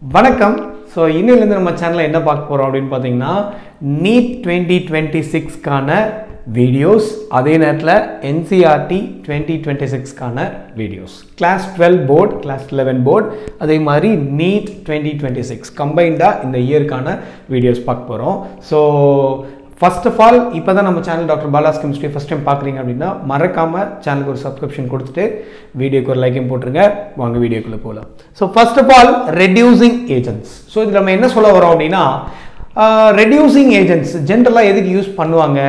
வணக்கம். ஸோ இன்னிலிருந்து நம்ம சேனலில் என்ன பார்க்க போகிறோம் அப்படின்னு பார்த்தீங்கன்னா நீட் 2026க்கான வீடியோஸ், அதே நேரத்தில் என்சிஆர்டி 2026க்கான videos, class 12 board, class 11 board, அதே மாதிரி நீட் 2026 கம்பைண்டாக இந்த இயருக்கான வீடியோஸ் பார்க்க போகிறோம். ஸோ ஃபர்ஸ்ட் ஆஃப் ஆல் இப்போ தான் நம்ம channel doctor Bala's chemistry first time பார்க்குறீங்க அப்படின்னா மறக்காமல் சேனலுக்கு ஒரு சப்ஸ்கிரிப்ஷன் கொடுத்துட்டு வீடியோக்கு ஒரு லைக்கையும் போட்டுருங்க. வாங்க வீடியோக்குள்ளே போகலாம். So first of all reducing agents. So இதில் நம்ம என்ன சொல்ல வரோம் அப்படின்னா ரெடியூசிங் ஏஜென்ட்ஸ் ஜென்ரலாக எதுக்கு யூஸ் பண்ணுவாங்க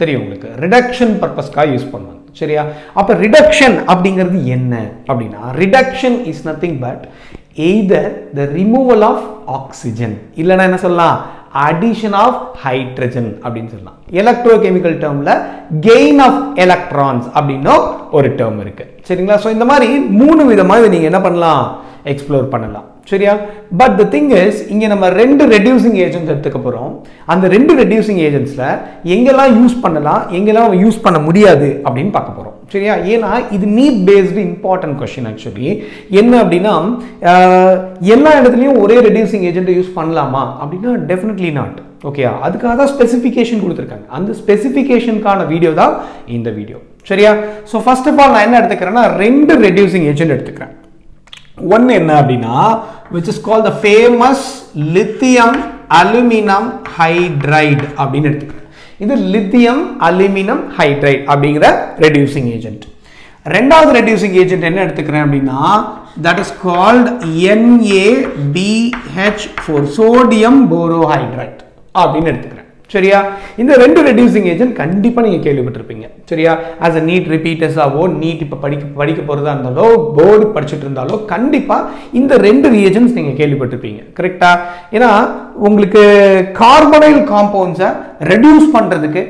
தெரியும் உங்களுக்கு, ரிடக்ஷன் பர்பஸ்க்காக யூஸ் பண்ணுவாங்க. சரியா? அப்போ ரிடக்ஷன் அப்படிங்கிறது என்ன அப்படின்னா reduction is nothing but either the removal of oxygen, இல்லைன்னா என்ன சொல்லலாம் addition of hydrogen அப்படின்னு சொல்லலாம். எலக்ட்ரோகெமிக்கல் டேர்ம்ல gain of electrons அப்படின்னு ஒரு டேர்ம் இருக்கு. சரிங்களா? ஸோ இந்த மாதிரி மூணு விதமாக நீங்க என்ன பண்ணலாம், எக்ஸ்ப்ளோர் பண்ணலாம். சரியா? பட் தி திங் இஸ் இங்கே நம்ம ரெண்டு ரெடியூசிங் ஏஜென்ட்ஸ் எடுத்துக்க போகிறோம். அந்த ரெண்டு ரெடியூசிங் ஏஜென்ட்ஸில் எங்கெல்லாம் யூஸ் பண்ணலாம், எங்கெல்லாம் யூஸ் பண்ண முடியாது அப்படின்னு பார்க்க போகிறோம். சரியா? ஏன்னா இது NEET based important question. Actually என்ன அப்படின்னா எல்லா இடத்துலையும் ஒரே ரெடியூசிங் ஏஜென்ட்டை யூஸ் பண்ணலாமா அப்படின்னா டெஃபினெட்லி நாட். ஓகே, அதுக்காக தான் ஸ்பெசிஃபிகேஷன் கொடுத்துருக்காங்க. அந்த ஸ்பெசிஃபிகேஷனுக்கான வீடியோ தான் இந்த வீடியோ. சரியா? ஸோ ஃபர்ஸ்ட் ஆஃப் ஆல் நான் என்ன எடுத்துக்கிறேன்னா ரெண்டு ரெடியூசிங் ஏஜென்ட் எடுத்துக்கிறேன். ஒன்று என்ன அப்படின்னா which is called the famous lithium aluminum hydride அப்படின்னு எடுத்துக்கிறேன். இது லித்தியம் அலுமினியம் ஹைட்ரைட் அப்படிங்கிற ரெடியூசிங் ஏஜென்ட். ரெண்டாவது ரெடியூசிங் ஏஜென்ட் என்ன எடுத்துக்கிறேன் அப்படின்னா that is called NaBH4 sodium borohydride அப்படின்னு எடுத்துக்கிறேன். சரியா? இந்த ரெண்டு ரெடியூசிங் ஏஜென்ட் கண்டிப்பா நீங்க கேள்விப்பட்டிருப்பீங்க. சரியா? as a நீட் ரிப்பீட்டர்ஸாவோ நீட் இப்ப படிக்க போறதா இருந்தாலோ போர்டு படிச்சுட்டு இருந்தாலோ கண்டிப்பா இந்த ரெண்டு ரியேஜென்ட்ஸ் நீங்க கேள்விப்பட்டிருப்பீங்க. கரெக்டா? ஏன்னா உங்களுக்கு கார்பனைல் காம்பவுண்ட்ஸை ரெடியூஸ் பண்றதுக்கு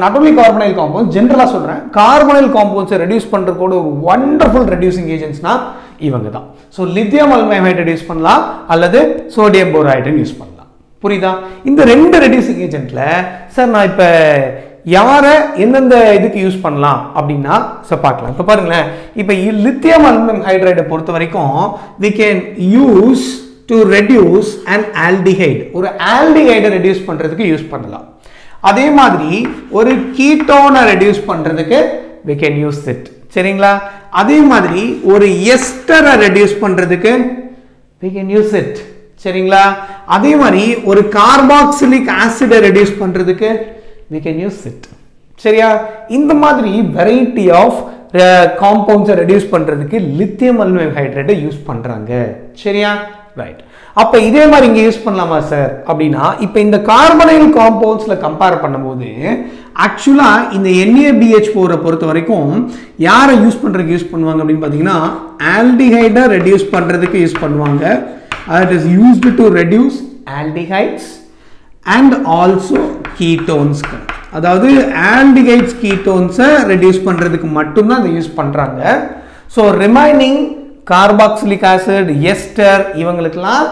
நாட் ஓன்லி கார்பனைல் காம்பவுண்ட்ஸ், ஜென்ரலா சொல்றேன், கார்பனைல் காம்பவுண்ட்ஸை ரெடியூஸ் பண்றதுக்கு ஒரு வண்டர்ஃபுல் ரெடியூசிங் ஏஜென்ட்ஸ்னா இவங்க தான். So lithium aluminium hydride use பண்ணலாம் அல்லது சோடியம் போரோஹைட்ரைட் யூஸ் பண்ணலாம். புரியுதா? இந்த ரெண்டு ரெடியூசிங் ஏஜென்ட்ல சார் நான் இப்ப யாரை எந்தெந்த இதுக்கு யூஸ் பண்ணலாம் அப்படின்னா பார்க்கலாம். இப்ப பாருங்களேன், இப்ப லித்தியம் அலுமினியம் ஹைட்ரைடை பொறுத்த வரைக்கும் we can use to reduce an aldehyde, ஒரு ஆல்டிஹைடை ரெடியூஸ் பண்றதுக்கு யூஸ் பண்ணலாம். அதே மாதிரி ஒரு கீட்டோனை ரெடியூஸ் பண்றதுக்கு we can use it. சரிங்களா? அதே மாதிரி ஒரு எஸ்டரை ரெடியூஸ் பண்றதுக்கு we can use it. சரிங்களா? அதே மாதிரி ஒரு கார்பாக்சிலிக் ஆசிடை ரெடியூஸ் பண்றதுக்கு we can use it. சரியா? இந்த மாதிரி வெரைட்டி ஆஃப் காம்பவுண்ட்ஸை ரெடியூஸ் பண்றதுக்கு லித்தியம் அலுமினியம் ஹைட்ரைடை யூஸ் பண்றாங்க. சரியா? ரைட். அப்ப இதே மாதிரி இங்க யூஸ் பண்ணலாமா சார் அப்படின்னா இப்ப இந்த கார்பனைல் காம்பவுண்ட்ஸ்ல கம்பேர் பண்ணும்போது ஆக்சுவலா இந்த NaBH4 பொறுத்த வரைக்கும் யாரை யூஸ் பண்றதுக்கு யூஸ் பண்ணுவாங்க அப்படின்னு பாத்தீங்கன்னா ஆல்டிஹைடை ரெடியூஸ் பண்றதுக்கு யூஸ் பண்ணுவாங்க. It is used to reduce aldehydes and also ketones. அதாவது aldehydes ketones reduce பண்றதுக்கு மட்டும் தான் இதை யூஸ் பண்றாங்க. So remaining carboxylic acid, ester இவங்களுக்கெல்லாம்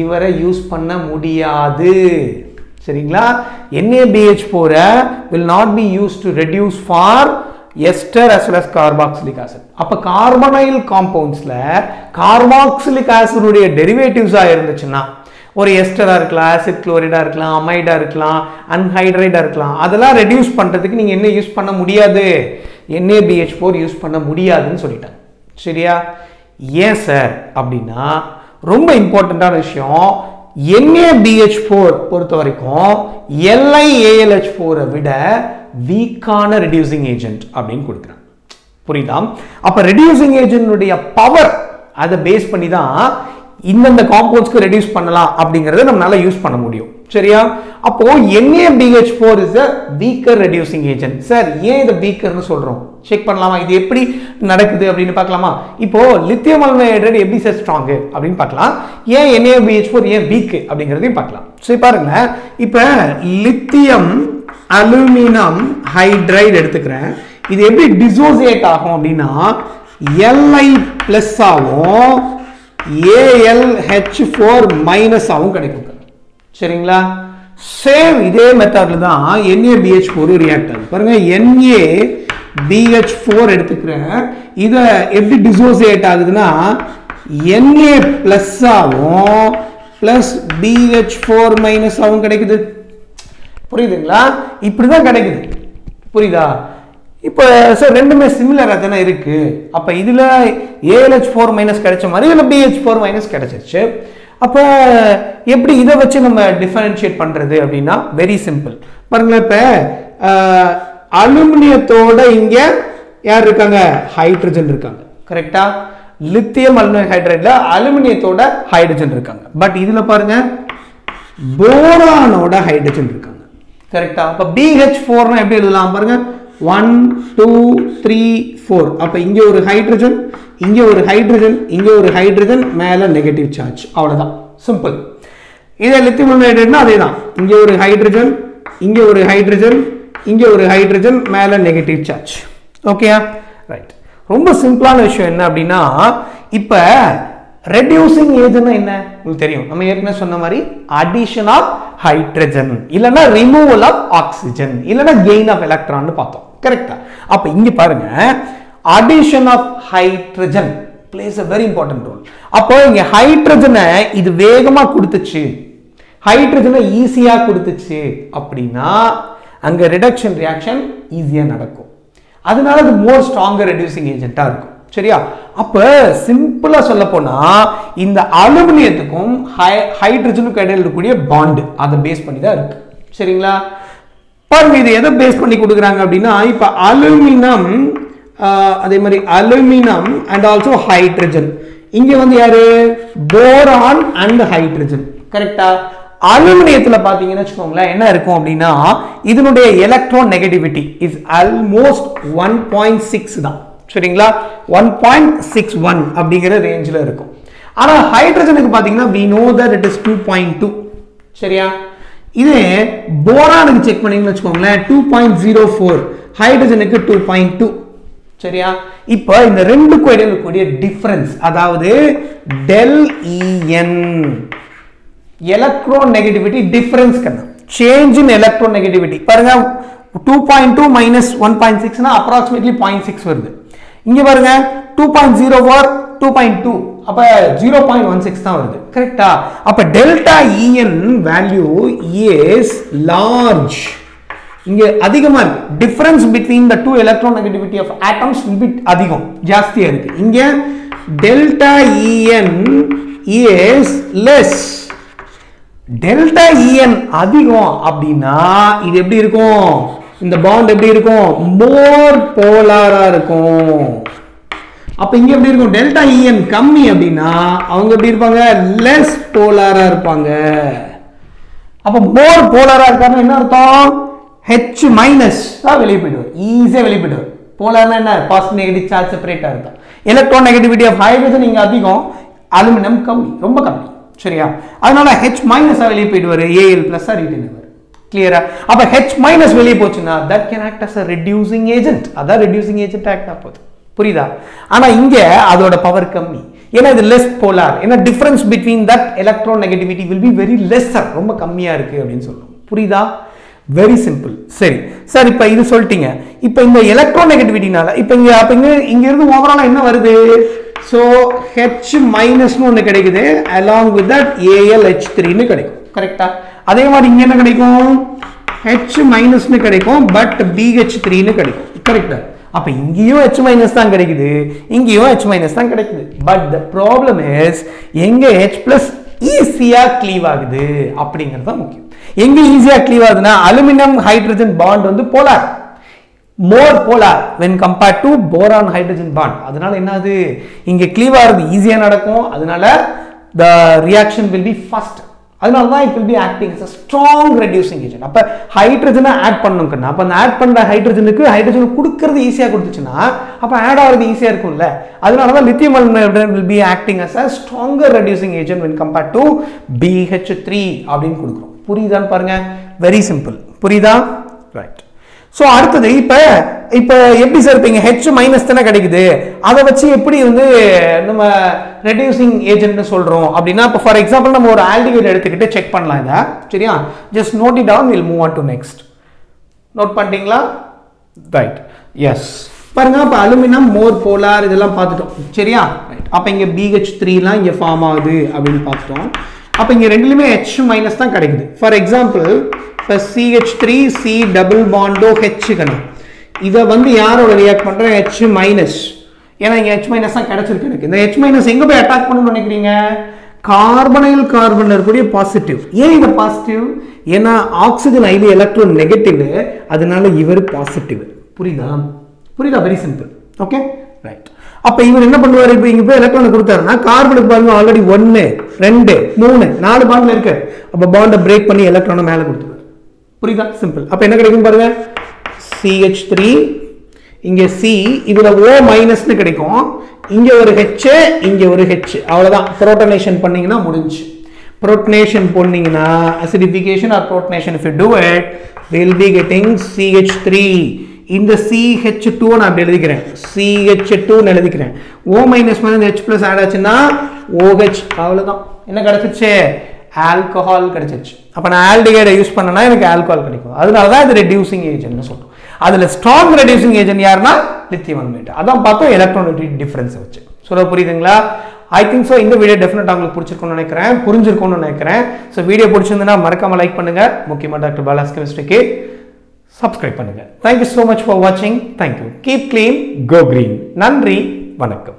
இவரை யூஸ் பண்ண முடியாது. சரிங்களா? NaBH4 will not be used to reduce for ester as well as carboxylic acid. அப்ப கார்பனைல் காம்பவுண்ட்ஸ்ல கார்பாக்சிலிக் ஆசிட் உடைய டெரிவேட்டிவ்ஸா இருந்துச்சுன்னா ஒரு எஸ்டரா இருக்கலாம், ஆசிட் குளோரைடா இருக்கலாம், அமைடா இருக்கலாம், அன்ஹைட்ரைடா இருக்கலாம், அதெல்லாம் ரெடியூஸ் பண்றதுக்கு நீங்க என்ன யூஸ் பண்ண முடியாது, NaBH4 யூஸ் பண்ண முடியாதுன்னு சொல்லிட்டாங்க. சரியா? ஏன் சார் அப்படின்னா ரொம்ப இம்பார்ட்டன்டான விஷயம், NaBH4 பொறுத்த வரைக்கும் LiAlH4 விட வீக்கான ரெடியூசிங் ஏஜென்ட் அப்படின்னு கொடுக்குறாங்க. புரியுதா? அப்ப ரெடியூசிங் ஏஜென்ட் பவர் அதை பேஸ் பண்ணி தான் இந்த காம்பவுண்ட்ஸ்க்கு ரெடியூஸ் பண்ணலாம் அப்படிங்கறத நம்மளால யூஸ் பண்ண முடியும். சரியா? அப்போ NaBH4 is a weaker reducing agent. Sir ஏன் இதை வீக்கர்னு சொல்றோம் செக் பண்ணலாமா? இது எப்படி நடக்குது அப்படின்னு பார்க்கலாமா? இப்போ லித்தியம் அலுமினியம் ஹைட்ரைட் எப்படி சார் ஸ்ட்ராங் அப்படின்னு பார்க்கலாம். ஏன் NaBH4 ஏன் வீக் அப்படிங்கறதையும் பார்க்கலாம். சரி பாருங்க, இப்ப லித்தியம் அலுமினியம் ஹைட்ரைடு எடுத்துக்கிறேன். இது எப்படி டிசோசியேட் ஆகும் அப்படின்னா Li பிளஸ் ஆகும், AlH4 மைனஸ் ஆகும் கிடைக்கும். சரிங்களா? சேம் இதே மெத்தட்ல தான் NaBH4 ரியாக்ட் ஆகுது. பாருங்க, NaBH4 எடுத்துக்கிறேன். இதை எப்படி டிசோசியேட் ஆகுதுன்னா Na plus ஆகும் plus BH4 minus ஆகும் கிடைக்குது. புரியுதுங்களா? இப்படிதான் கிடைக்குது. புரியுதா? இப்போ சார் ரெண்டுமே சிமிலரா தானே இருக்கு. அப்ப இதுல AlH4 minus கிடைச்ச மாதிரி இதுல BH4 minus கிடைச்சிருச்சு. அப்ப எப்படி இதை வச்சு நம்ம டிஃபரன்ஷியேட் பண்றது அப்படின்னா வெரி சிம்பிள். பாருங்களேன், இப்ப அலுமினியத்தோட இங்க யார் இருக்காங்க? ஹைட்ரஜன் இருக்காங்க. கரெக்டா? லித்தியம் அலுமினியம் ஹைட்ரைட்ல அலுமினியத்தோட ஹைட்ரஜன் இருக்காங்க. பட் இதுல பாருங்க போரானோட ஹைட்ரஜன் இருக்காங்க. கரெக்டா? அப்ப BH4 னா எப்படி எழுதலாம் பாருங்க, 1 2 3 4. அப்ப இங்க ஒரு ஹைட்ரஜன், இங்க ஒரு ஹைட்ரஜன், இங்க ஒரு ஹைட்ரஜன், மேல நெகட்டிவ் சார்ஜ். அவ்வளவுதான், சிம்பிள். இதே லித்தியம் அலுமினியம் ஹைட்ரைட்னா அதேதான். இங்க ஒரு ஹைட்ரஜன், இங்க ஒரு ஹைட்ரஜன், இங்க ஒரு ஹைட்ரஜன், மேல நெகட்டிவ் சார்ஜ். ஓகேயா? ரைட். ரொம்ப சிம்பிளான விஷயம் என்ன அப்படின்னா, இப்ப ரெடியூசிங் ஏஜென்ட்னா என்ன உங்களுக்கு தெரியும். நம்ம ஏற்கனவே சொன்ன மாதிரி அடிஷன் ஆஃப் ஹைட்ரஜன் இல்லனா ரிமூவல் ஆஃப் ஆக்சிஜன் இல்லனா கெயின் ஆஃப் எலக்ட்ரான் பார்த்தோம். கரெக்ட்டா? அப்ப இங்க பாருங்க, addition of hydrogen plays a very important role. அப்போ இங்க ஹைட்ரஜனை இது வேகமா கொடுத்துச்சு, ஹைட்ரஜனை ஈஸியா கொடுத்துச்சு அப்படின்னா அங்க ரிடக்ஷன் ரியாக்ஷன் ஈஸியா நடக்கும். அதனால அது மோர் ஸ்ட்ராங்கர் ரெடியூசிங் ஏஜென்ட்டா இருக்கும். சரியா? அப்ப சிம்பிளா சொல்ல போனா இந்த அலுமினியத்துக்கும் ஹைட்ரஜனுக்கும் இடையில இருக்கக்கூடிய பாண்ட் அதை பேஸ் பண்ணி தான் இருக்கு. சரிங்களா? பாருங்க, இது எதை பேஸ் பண்ணி கொடுக்குறாங்க அப்படின்னா, இப்ப அலுமினியம் அதே மாதிரி அலுமினியம் அண்ட் ஆல்சோ ஹைட்ரஜன். இங்க வந்து யாரு? Boron and hydrogen. கரெக்டா? அலுமினியத்துல பாத்தீங்கன்னா வச்சுக்கோங்களேன் என்ன இருக்கும் அப்படின்னா, இதனுடைய எலக்ட்ரான் நெகட்டிவிட்டி இஸ் ஆல்மோஸ்ட் 1.6 தான். சரிங்களா? 1.61 அப்படிங்கிற ரேஞ்சில் இருக்கும். ஆனா ஹைட்ரஜனுக்கு பாத்தீங்கன்னா we know that it is 2.2. சரியா? இதே போரானுக்கு செக் பண்ணீங்கன்னு வச்சுக்கோங்களேன் 2.04, ஹைட்ரஜனுக்கு 2.2. சரியா? இப்போ இந்த ரெண்டுக்கும் இடையில இருக்கக்கூடிய டிஃபரன்ஸ், அதாவது del En electron negativity difference करना, change in electron negativity. பாருங்க 2.2 minus 1.6 னா approximately 0.6 வருது. இங்க பாருங்க 2.04 2.2 அப்ப 0.16 தான் வருது. கரெக்ட்டா? அப்ப delta En value is large. இங்க அதிகமா இருக்கு. difference between the two electron negativity of atoms will be அதிகம், ஜாஸ்தியா இருக்கு. இங்க delta En is less. Delta En அதிகம் அப்படின்னா இது எப்படி இருக்கும்? இந்த பாண்ட் எப்படி இருக்கும்? மோர் போலாரா இருக்கும். அப்ப இங்க எப்படி இருக்கும்? டெல்டா En கம்மி அப்படின்னா அவங்க எப்படி இருப்பாங்க? லெஸ் போலாரா இருப்பாங்க. அப்ப மோர் போலாரா இருக்காருன்னா என்ன அர்த்தம்? H மைனஸ் தான் வெளியே போயிடுவார், ஈஸியா வெளியே போயிடுவார். போலார்னா என்ன? பாசிட்டிவ் நெகட்டிவ் சார்ஜ் செப்பரேட்டா இருக்கும். எலக்ட்ரான் நெகட்டிவிட்டி ஆஃப் ஹைட்ரஜன் இங்க அதிகம், அலுமினியம் கம்மி, ரொம்ப கம்மி. சரியா? அதனால H மைனஸ் வெளியே போயிடுவாரு, Al பிளஸ் ரிட்டைன் ஆவாரு. கிளியரா? அப்ப H மைனஸ் வெளியே போச்சுன்னா that can act as a reducing agent. அதான் reducing agent ஆக்ட் ஆகுது. புரியுதா? ஆனா இங்க அதோட பவர் கம்மி, ஏன்னா இது less polar. ஏன்னா difference between that electron negativity will be very lesser, ரொம்ப கம்மியா இருக்கு அப்படின்னு சொல்றோம். புரியுதா? Very simple. சரி சார், இப்ப இது சொல்லிட்டீங்க. இப்ப இந்த எலக்ட்ரான் நெகட்டிவிட்டினால இப்ப இங்க இருந்து ஓவராலா என்ன வருது? சோ H மைனஸ் ஒன்னு கிடைக்குது, along with that AlH3 ன்னு கிடைக்கும். கரெக்ட்டா? அதே மாதிரி இங்க என்ன கிடைக்கும்? H மைனஸ் ன்னு கிடைக்கும், பட் BH3 ன்னு கிடைக்கும். கரெக்ட்டா? அப்ப இங்கேயும் H மைனஸ் தான் கிடைக்குது, இங்கேயும் H மைனஸ் தான் கிடைக்குது. பட் the problem is எங்க H பிளஸ் ஈஸியா க்ளீவ் ஆகுது அப்படிங்கிறது தான் முக்கியம். எங்க ஈஸியா க்ளீவ் ஆகுதுன்னா அலுமினியம் ஹைட்ரஜன் பாண்ட் வந்து polar, more polar when compared to boron hydrogen bond. அதனால என்ன ஆகுது? இங்க க்ளீவ் ஆகுது, ஈஸியா நடக்கும். அதனால the reaction will be fast. அதனால தான் it will be acting as a strong reducing agent. அப்ப ஹைட்ரஜனை ஆட் பண்ணனும்னா அப்ப அந்த ஆட் பண்ண ஹைட்ரஜனுக்கு ஹைட்ரஜன் கொடுக்கிறது ஈஸியா கொடுத்துச்சுனா அப்ப ஆட் ஆகிறது ஈஸியா இருக்கும்ல. அதனால தான் lithium aluminium will be acting as a stronger reducing agent when compared to BH3 அப்படினு கொடுக்கிறோம். புரியுதான்னு பாருங்க. Very simple. புரியுதா? ரைட். சோ அடுத்து இப்ப எப்படி சார் இங்க H மைனஸ் தான கிடைக்குது, அத வச்சு எப்படி வந்து நம்ம ரெடியூசிங் ஏஜென்ட் சொல்றோம் அப்படினா, இப்ப ஃபார் எக்ஸாம்பிள் நம்ம ஒரு ஆல்டிஹைட் எடுத்துக்கிட்டு செக் பண்ணலாம் இத. சரியா? Just note it down, we'll move on to next. Note பண்ணிட்டீங்களா? ரைட். எஸ். பாருங்க அப்ப அலுமினியம் மோர் போலார் இதெல்லாம் பார்த்துட்டோம் சரியா. அப்ப இங்க BH3லாம் இங்க ஃபார்ம் ஆகுது அப்படின்னு பார்த்துட்டோம். அப்ப இங்க ரெண்டுலயுமே H மைனஸ் தான் கிடைக்குது. ஃபார் எக்ஸாம்பிள் இப்போ CH3 C டபுள் பாண்டோ H கணும் இதை வந்து யாரோட ரியாக்ட் பண்றேன் H மைனஸ், ஏன்னா இங்க H மைனஸ் தான் கிடைச்சிருக்கு எனக்கு. இந்த H மைனஸ் எங்க போய் அட்டாக் பண்ணணும்னு நினைக்கிறீங்க? கார்பனைல் கார்பன் இருக்கக்கூடிய பாசிட்டிவ். ஏன் இந்த பாசிட்டிவ்? ஏன்னா ஆக்சிஜன் ஐடி எலக்ட்ரான் நெகட்டிவ், அதனால இவர் பாசிட்டிவ். புரியுதா? புரியுதா? Very simple. Okay right. அப்ப இவர் என்ன பண்ணுவாரு? இப்போ இங்க போய் எலக்ட்ரான் கொடுத்தாருன்னா கார்பனுக்கு பாருங்க ஆல்ரெடி 1 2 3 4 பாண்ட்ல இருக்கு. அப்ப பாண்டை பிரேக் பண்ணி எலக்ட்ரானை மேல கொடுத்துருவாரு. புரியுதா? சிம்பிள். அப்ப என்ன கிடைக்கும் பாருங்க, CH3 இங்க C இதுல O மைனஸ்னு கிடைக்கும், இங்க ஒரு H இங்க ஒரு H, அவ்வளவுதான். புரோட்டனேஷன் பண்ணீங்கன்னா முடிஞ்சு. புரோட்டனேஷன் பண்ணீங்கன்னா acidification or protonation if you do it we will be getting CH3. இந்த CH2 நான் அப்படி எழுதிக்கிறேன், CH2 ன்னு எழுதிக்கிறேன். O மைனஸ் வந்து H பிளஸ் ஆட் ஆச்சுன்னா OH, அவ்வளவுதான். என்ன கிடைச்சிருச்சு? ஆல்கஹால் கிடைச்சிருச்சு. அப்ப நான் ஆல்டிகைடை யூஸ் பண்ணனா எனக்கு ஆல்கஹால் கிடைக்கும். அதனால தான் இது ரெடியூசிங் ஏஜென்ட்னு சொல்றோம். அதுல ஸ்ட்ராங் ரெடியூசிங் ஏஜென்ட் யாருன்னா லித்தியம் அல்மேட். அதான் பார்த்தோம் எலக்ட்ரானிக் டிஃபரன்ஸ் வச்சு. சொல்ல புரியுதுங்களா? ஐ திங்க் ஸோ இந்த வீடியோ டெஃபினட்டா உங்களுக்கு பிடிச்சிருக்கும்னு நினைக்கிறேன், புரிஞ்சிருக்கும்னு நினைக்கிறேன். ஸோ வீடியோ பிடிச்சிருந்ததுன்னா மறக்காம லைக் பண்ணுங்க, முக்கியமா டாக்டர் பாலாஸ் கெமிஸ்ட்ரிக்கு சப்ஸ்கிரைப் பண்ணுங்க. தேங்க்யூ ஸோ மச் ஃபார் வாட்சிங். Thank you. Keep clean, go green. நன்றி, வணக்கம்.